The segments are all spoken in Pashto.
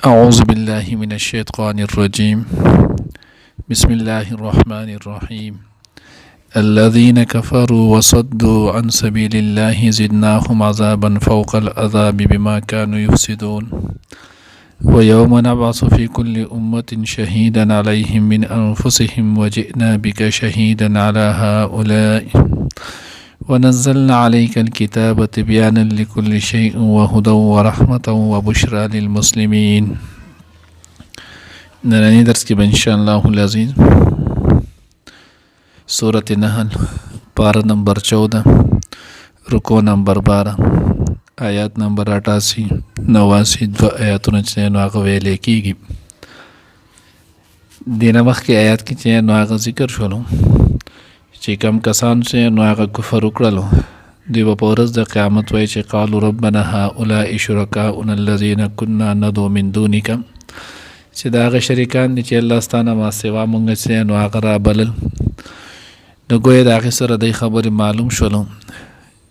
أعوذ بالله من الشيطان الرجيم. بسم الله الرحمن الرحيم. الذين كفروا وصدوا عن سبيل الله زدناهم عذابا فوق العذاب بما كانوا يفسدون. ويوم نبعث في كل أمة شهيدا عليهم من أنفسهم وجئنا بك شهيدا على هؤلاء ونزلنا عليك الكتاب تبيانا لكل شيء وهدى ورحمة وبشرى للمسلمين. نراني درس کی انشاء الله العزیز سورة نحل پارہ نمبر 14 رکو نمبر 12 آیات نمبر 88 89 دو آیاتونه چې نو هغه ویلې کیږي. دینه مخکې آیات کې چې نو هغه ذکر شولو چې کم کسان چې نو هغه کفر وکړلو دوی به په ورځ د قیامت وایي چې قالوا ربنا هؤلاء شرکاؤنا الذین كنا ندعو من دونک، چې دا هغه شریکان دي چې الله ستانه ما سوا مونږ چې نو هغه رابلل. نو ګویا د هغې سره دی خبرې معلوم شولو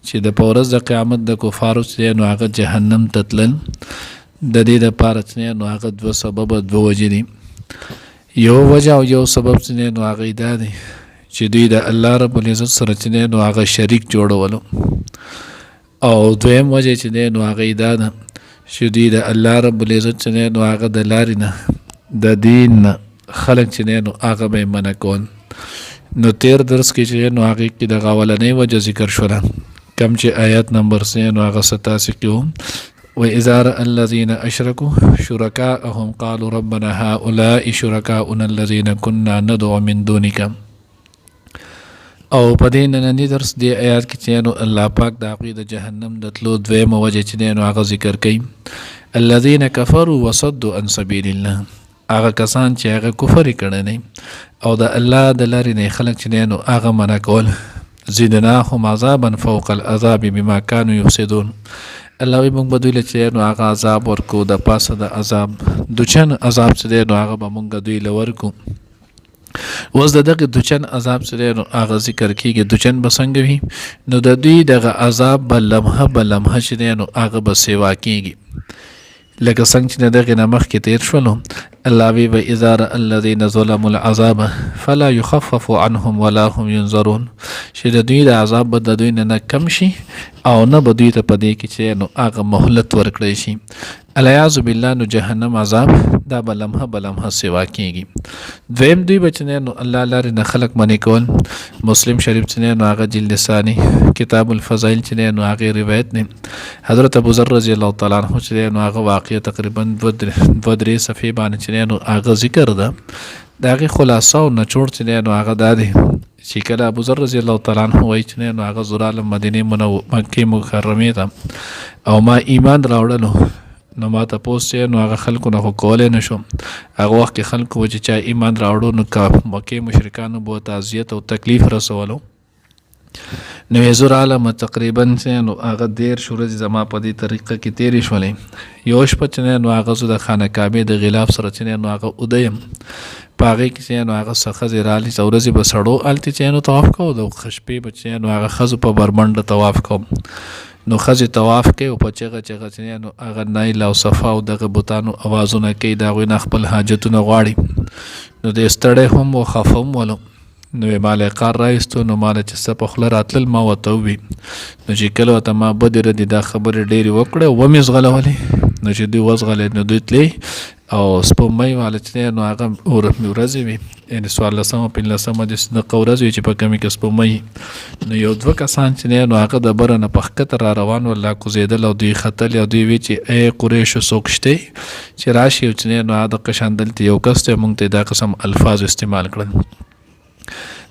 چې د په ورځ د قیامت د کفارو چې نو هغه جهنم ته تلل د دې دپاره چې نو هغه دوه سببه دوه وجې دي. یو وجه او یو سبب چې نو هغه دا دی چې دوی د الله رب العزت سره چې نو هغه شریک جوړولو، او دویم وجه چې نو هغه دا ده چې دوی د الله رب العزت چې نو هغه د لارې نه د دین نه خلک چې نو هغه به یې منع کول. نو تیر درس کې چې نو هغې کې دغه اولنۍ وجه ذکر شوله کم چې آیات نمبر نو هغه 87 کې و وَإِذَا رَأَى الَّذِينَ أَشْرَكُوا شُرَكَاءَهُمْ قَالُوا رَبَّنَا هَؤُلَاءِ شُرَكَاؤُنَا الَّذِينَ كُنَّا نَدْعُو مِن دُونِكَ. او په دې ننني درس دی آیات کې چې نو الله پاک د هغوی د جهنم د تلو دویمه وجه چې نو هغه ذکر کوي. الذین کفروا وصدوا عن سبیل الله، هغه کسان چې هغه کفر یې کړی دی او د الله د لارې نه خلک چې نو هغه منع کول. زدناهم عذابا فوق العذاب بما كانوا يفسدون. الله وی مونږ به دوی له چې نو هغه عذاب ورکو د پاسه د عذاب دوچن عذاب چې نو هغه به مونږ دوی له ورکو. اوس د دغه دوچن عذاب چې نو هغه ذکر کیږي. دوچن به څنګه وي؟ نو د دوی دغه عذاب به لمحه چې نو هغه به سیوا کیږي لکه څنګه چې دغه نه مخکې تیر شولو. الله وی وَإِذَا رَأَى الَّذِينَ ظَلَمُوا الْعَذَابَ فَلَا يُخَفَّفُ عَنْهُمْ وَلَا هُمْ يُنظَرُونَ، چې د دوی د عذاب به د دوی نه کم شي او نه به دوی ته په دې کې چې نو هغه مهلت ورکړی شي. العیاذ بالله. نو جهنم عذاب دا به لمحه سیوا کیږي. دویم دوی به چې نو الله لارې نه خلک منې کول. مسلم شریف چې نو هغه جلد ثانی کتاب الفضائل چې نو هغې روایت نه حضرت ابو ذر رضی الله تعالی عنه چې نو هغه واقعه تقریبا 2-3 صفحې باندې چې نو هغه ذکر ده. د هغې خلاصه او نچوړ چې نو هغه دا دی چې کله ابو ذر رضی الله تعالی عنه وایي چې نو هغه زورالم مدینې مکې مکرمې ته او ما ایمان راوړلو، نو ما تپوس چې نو هغه خلکو نه خو کولی نه شم. هغه وخت کې خلکو و چې چا ایمان راوړو نو که مکې مشرکانو به تعزیت او تکلیف رسولو. نو یې زه رالم تقریبا چې نو هغه 13 ورځې زما په دې طریقه کې تېرې شولې. یو شپه چې نو هغه زه د خانه کعبې د غلاف سره چې نو هغه اوده یم، په هغې کې چې نو هغه څه ښځې رالي چې ورځې به سړو هلتې چې نو طواف کوو، د شپې به چې نو هغه ښځو په برمنډه طواف کوم. نو ښځې طواف کوي او په چغه چې نو هغه نایل او صفا او دغه بوتانو اوازونه کوي، د هغوی نه خپل حاجتونه غواړي. نو د ستړی هم و خفه هم ولو. نو یې ما له قار راایستو، نو ما له چې څه په خوله راتلل ما ورته ووي. نو چې کله ورته ما بدې ردې دا خبرې ډېرې وکړې ومې زغلولې. نو چې دوی وزغلې نو دوی تلې او سپوږمۍ واله چې نو هغه ورځې وي، یعنې 14مه 15مه دقه ورځ وي چې په کمې کې سپوږمۍ. نو یو 2 کسان چې نو هغه د بره نه په ښکته را روان ول، لا کوزېدل او دوی ختل او دوی وی چې ای قریشو څوک شته چې راشي او چې نو هغه د قشان دلته یو کس ته موږ ته دا قسم الفاظ استعمال کړل.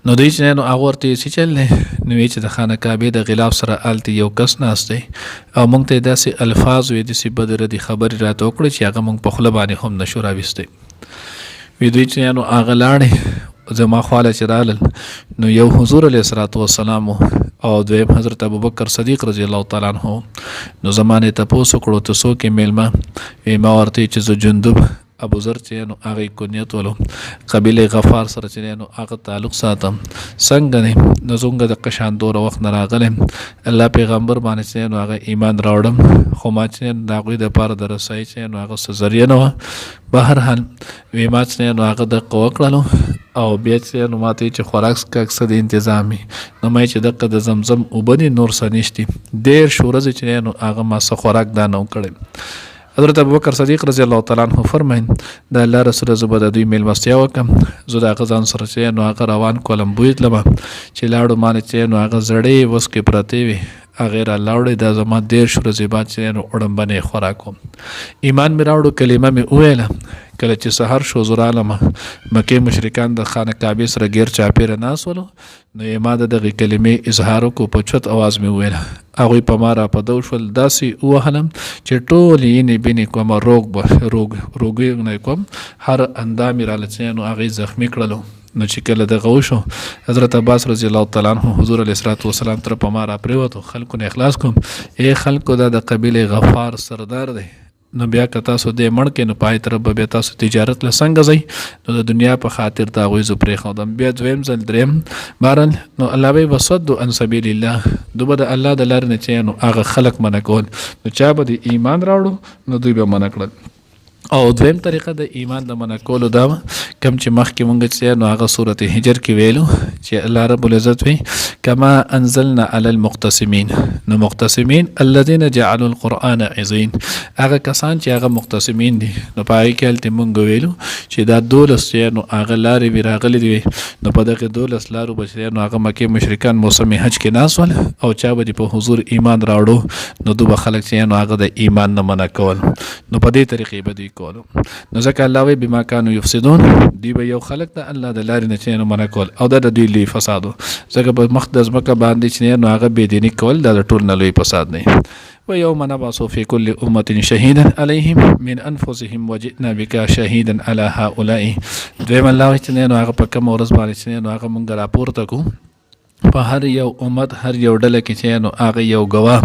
نو دوی چې نو هغه ورته یې چې چل دی نو وی چې د خانه کعبې د غلاف سره هلته یو کس ناست دی او موږ ته یې داسې الفاظ وی داسې بدې ردې خبرې راته وکړې چې هغه موږ په خوله باندې هم نشو راویستی. وی دوی چې نو هغه لاړې زما خواله چې رالل نو یو حضور علیه الصلاة والسلام او دویم حضرت ابوبکر صدیق رضی الله تعالی عنه. نو زما نه تپوس وکړو ته څوک یې میلمه؟ ما ورته چې زه جندب ابو ذر چې نو هغه کنیت ولو قبیله غفار سره چې نو هغه تعلق ساتم څنګه نه نو زونګه د قشان دور وخت نه راغلم الله پیغمبر باندې چې نو هغه ایمان راوړم خو ما چې دا غوي د پاره د رسای چې نو هغه ذریعہ نه بهر حال وی ما چې نو هغه د قوه کړلو او بیا چې نو ماته چې خوراک کاکسه د انتظامی نو مې چې دغه د زمزم وبني نور سنشتي ډیر شورز چې نو هغه ما سره خوراک دا نو کړم حضرت ابوبکر صدیق رضی الله تعالی عنہ فرمایي د الله رسول زبر د دوی میل مستیا وکم زه د غزان سره چې نو هغه روان کولم بویت لمه چې لاړو مان چې نو هغه زړې وس کې پرتی وي اغه را لاړې د زما ډیر شور زیبات چې نو اورم باندې خوراکو ایمان می راوړو کلمه می ویله کله چې سحر شو زرالم مکه مشرکان د خانه کعبه سره غیر چاپیره ناس ولو نو یما د دغه کلمې اظهار کو په چت आवाज می ویله هغه په مارا په دو شول داسي وهلم چې ټول یې نه بینې کوم روغ نه کوم هر اندام را لچنو هغه زخمی کړلو نو چې کله د غوشو حضرت عباس رضی الله تعالی عنہ حضور علیه الصلوۃ والسلام تر په مارا پریوتو خلکو نه اخلاص کوم اے خلکو د قبیله غفار سردار دی نو بیا که تاسو دې مړ کې نو پای تر به تاسو تجارت لسنګ ځئ نو د دنیا په خاطر دا غوي زو پرې خودم بیا دویم ځل دریم بارل نو الله به وصد عن سبیل الله دوبه د الله د لار نه چې نو هغه خلق منکول نو چا به ایمان راوړو نو دوی به منکړل او دویم طریقه د ایمان د منکولو دا کم چې مخکې مونږ چې نو هغه سورته هجر کې ویلو چې الله رب العزت وی کما انزلنا علی المقتسمین نو مقتسمین الذين جعلوا القرآن عظیم هغه کسان چې هغه مقتسمین دي نو پای کې الته مونږ ویلو چې دا دولس چې نو هغه لارې وی راغلي دي نو په دغه دولس لارو بچي نو هغه مکه مشرکان موسم حج کې ناس ول او چا به په حضور ایمان راوړو نو دوه خلک چې نو هغه د ایمان نه منکول نو په دې طریقې به کولو نو ځکه الله وی بما كانوا يفسدون دی به یو خلق ته الله د لارې نه چې نو منع کول او د دوی لوی فسادو ځکه په مقدس مکه باندې چې نو هغه بيدینی کول د ټول نه لوی فساد نه و یوم نبعث فی کل امه شهیدا علیهم من انفسهم وجئنا بك شهیدا علی هؤلاء دویم الله چې نو هغه په کوم ورځ باندې چې نو هغه مونږ راپورته کو په هر یو امت هر یو ډله کې چې نو هغه یو گواه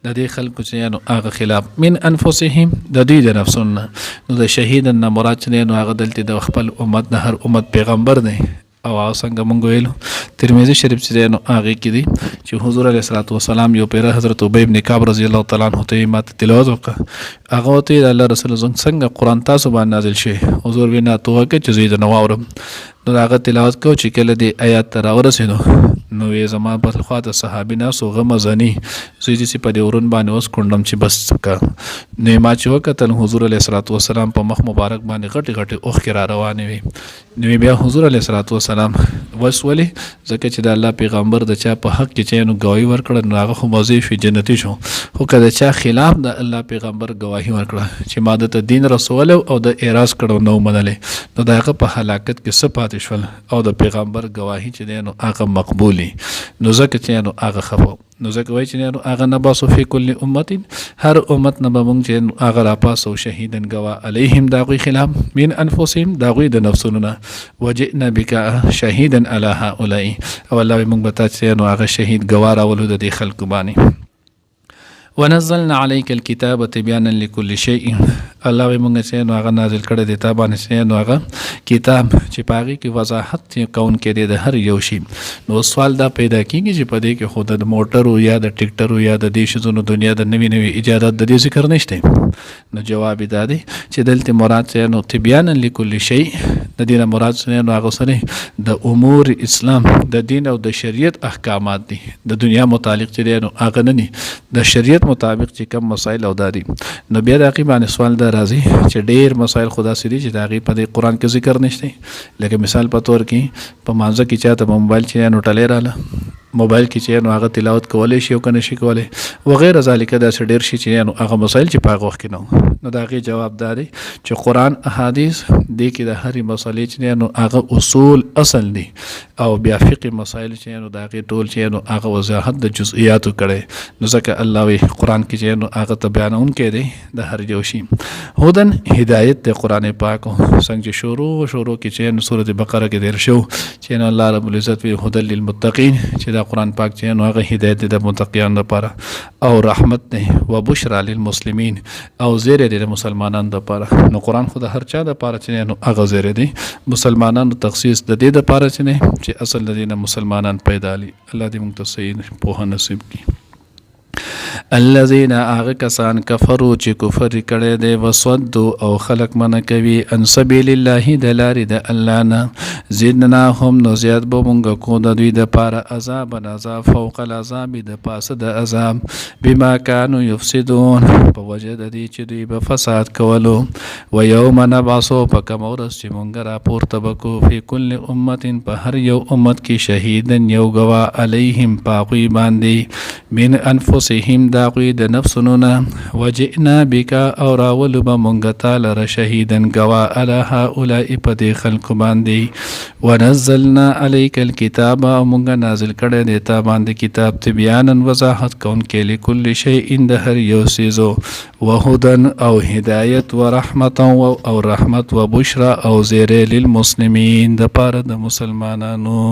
د دې خلکو چې نو هغه خلاف من انفسهم د دوی د نفسونو نو د شهید نه مراد چې نو هغه دلته د خپل امت د هر امت پیغمبر دی او څنګه مونږ ویلو ترمذی شریف چې نو هغه کې دي چې حضور علیه الصلوۃ والسلام یو پیر حضرت ابی ابن کعب رضی الله تعالی عنہ ته ماته تلاوت وکړه هغه ته الله رسول څنګه قران تاسو باندې نازل شي حضور وینا توګه چې زید نو اورم نو هغه تلاوت کو چې کله دې آیات تر ورسېدو نو یې زما په خواته صحابي ناسو غم زنی زوی دې په دې ورون باندې اوس کونډم چې بس کا نو ما چې وکتل حضور علیه الصلوۃ والسلام په مخ مبارک باندې غټي غټي اوخ کې را روانې وي نو بیا حضور علیه الصلوۃ والسلام وسولې ځکه چې د الله پیغمبر د چا په حق کې چې نو گواہی ورکړه نو هغه خو موظف جنتی شو خو کله چا خلاف د الله پیغمبر گواہی ورکړه چې ماده ته دین رسول او د اعتراض کړو نو منلې نو دغه په هلاکت کې صفات شول او د پیغمبر گواہی چې دی نو هغه مقبولی نو ځکه چې نو هغه خفو نو ځکه وای چې نو هغه نباسو فی کل امت هر امت نه به مونږ چې هغه را پاسو شهیدن گوا علیهم داغوی خلاف من انفسهم داغوی د نفسونو نه وجئنا بک شهیدا علی هؤلاء او الله مونږ به تاسو نو هغه شهید گوا راولو د دې خلکو باندې ونزلنا عليك الكتاب تبيانا لكل شيء الله مونږ چې نو هغه نازل کړی دی تا باندې چې نو هغه کتاب چې پاغي کې وضاحت کون کې د هر یو شی نو سوال دا پیدا کیږي چې په دې کې خود د موټر یا د ټریکټر یا د دې شزونو دنیا د نوی نوی ایجادات د دې ذکر نشته نو جواب دا دی چې دلته مراد چې نو تبيانا لكل شيء د دې مراد چې نو هغه سره د امور اسلام د دین او د شریعت احکامات دي د دنیا متعلق چې نو هغه نه د شریعت مطابق چې کوم مسائل او داري نو بیا د عقیبه سوال دا راځي چې ډېر مسائل خدا سری چې د عقیبه په قرآن کې ذکر نشته لکه مثال په تور کې په مانځه کې چاته موبایل چې نو ټلې رااله موبایل کې چې نو هغه تلاوت کولای شي او کنه شي کولای وغیرہ ذالک دا ډېر شي چې نو هغه مسائل چې په وخت کې نو دا غي جواب داري چې قرآن احادیث دې کې د هرې مسلې چې نو هغه اصول اصل دي او بیا فقهي مسائل چې نو دا غي ټول چې نو هغه وضاحت د جزئیاتو کړي نو ځکه الله وی قرآن کې چې نو هغه ته بیانون کې دي د هر یو شی هدن هدایت د قرآن پاک څنګه شروع کې چې نو سورۃ بقره کې دیر شو چې نو الله رب العزت وی هدل للمتقین چې دا قرآن پاک چې نو هغه هدایت د متقیانو لپاره او رحمت دی و بشرا للمسلمین او زیری دی د مسلمانانو لپاره. نو قرآن خو د هر چا لپاره چې نو هغه زیری دی، مسلمانانو تخصیص د دې لپاره چې اصل د دې نه مسلمانان پیدا لي. الله دې موږ ته صحیح پوهه نصیب کړي. الذين آغا کسان کفرو چې کفر کړي دي وصدوا او خلق منع کوي ان سبیل الله د لارې د الله نه زدناهم نو زیات به مونږ کو د دوی د پاره عذاب فوق العذاب د پاسه د عذاب بما كانوا يفسدون په وجه د دې چې دوی به فساد کولو. و یوم نبعثو په کوم ورځ چې مونږ راپورته بکو فی کل امه په هر یو امت کې شهیدن یو گواه علیهم پاقوی باندې من انفسهم داقوی د نفسونو نه وجئنا بک او راولو به مونږ تعالی را شهیدن گوا علی هؤلاء په دې خلکو باندې ونزلنا علیک الکتاب او مونږ نازل کړی دی تا باندې کتاب تبیانا وضاحت کوونکی لکل شیء د هر یو څیزو وهدن او هدایت ورحمت او رحمت وبشرا او زیری للمسلمین د پاره د مسلمانانو.